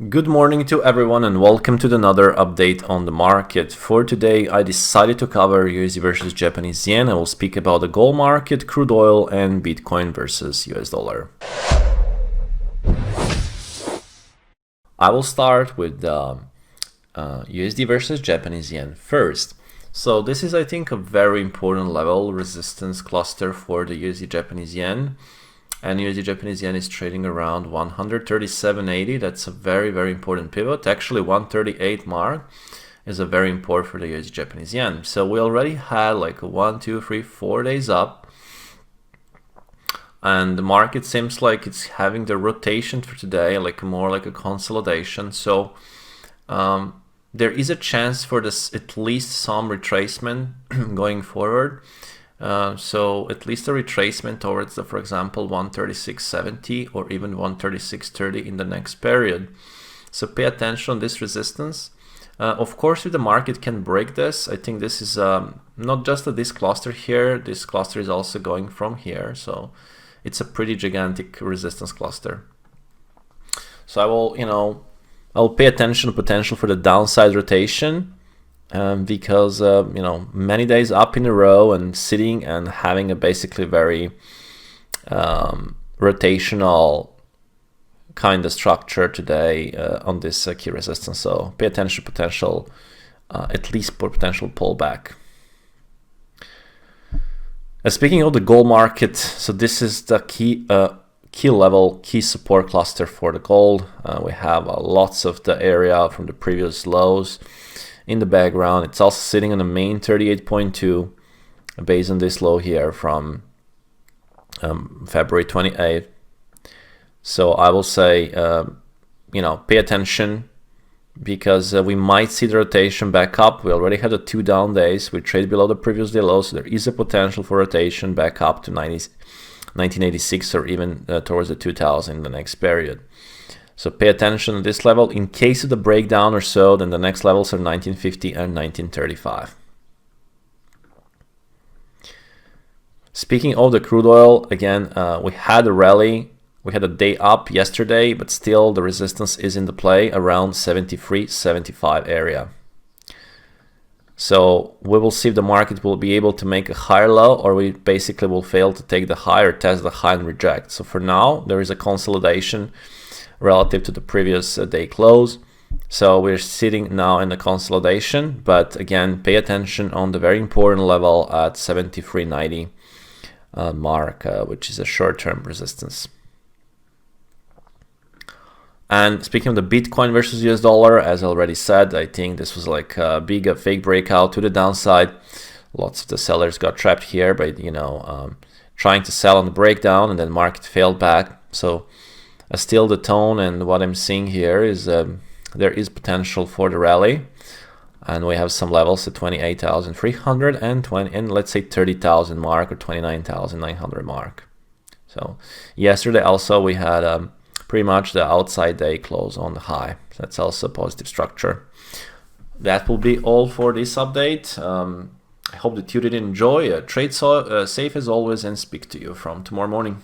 Good morning to everyone and welcome to another update on the market. For today, I decided to cover USD versus Japanese yen. I will speak about the gold market, crude oil and Bitcoin versus US dollar. I will start with the USD versus Japanese yen first. So this is, I think, a very important level resistance cluster for the USD Japanese yen. And USD Japanese yen is trading around 137.80. That's a very, very important pivot. Actually, 138 mark is a very important for the USD Japanese yen. So we already had like a 1, 2, 3, 4 days up. And the market seems like it's having the rotation for today, like more like a consolidation. So there is a chance for this at least some retracement going forward. So at least a retracement towards the, for example, 136.70 or even 136.30 in the next period. So pay attention on this resistance. Of course, if the market can break this, I think this is not just this cluster here. This cluster is also going from here. So it's a pretty gigantic resistance cluster. So I will, I'll pay attention to potential for the downside rotation. Because many days up in a row and sitting and having a basically very rotational kind of structure today on this key resistance. So pay attention to potential, at least for potential pullback. Speaking of the gold market, so this is the key level, key support cluster for the gold. We have lots of the area from the previous lows in the background. It's also sitting on the main 38.2 based on this low here from February 28th. So I will say, pay attention because we might see the rotation back up. We already had the 2 down days. We trade below the previous day low, so there is a potential for rotation back up to 1986 or even towards the 2000 in the next period. So pay attention to this level. In case of the breakdown or so, then the next levels are 1950 and 1935. Speaking of the crude oil, again, we had a rally. We had a day up yesterday, but still the resistance is in the play around 73, 75 area. So we will see if the market will be able to make a higher low, or we basically will fail to take the high or test the high and reject. So for now, there is a consolidation relative to the previous day close. So we're sitting now in the consolidation, but again, pay attention on the very important level at 73.90 mark, which is a short-term resistance. And speaking of the Bitcoin versus US dollar, as I already said, I think this was like a big fake breakout to the downside. Lots of the sellers got trapped here by trying to sell on the breakdown, and then market failed back. So still the tone and what I'm seeing here is there is potential for the rally, and we have some levels at 28,300 and let's say 30,000 mark or 29,900 mark. So yesterday also we had pretty much the outside day close on the high. So that's also a positive structure. That will be all for this update. I hope that you did enjoy. Trade safe as always, and speak to you from tomorrow morning.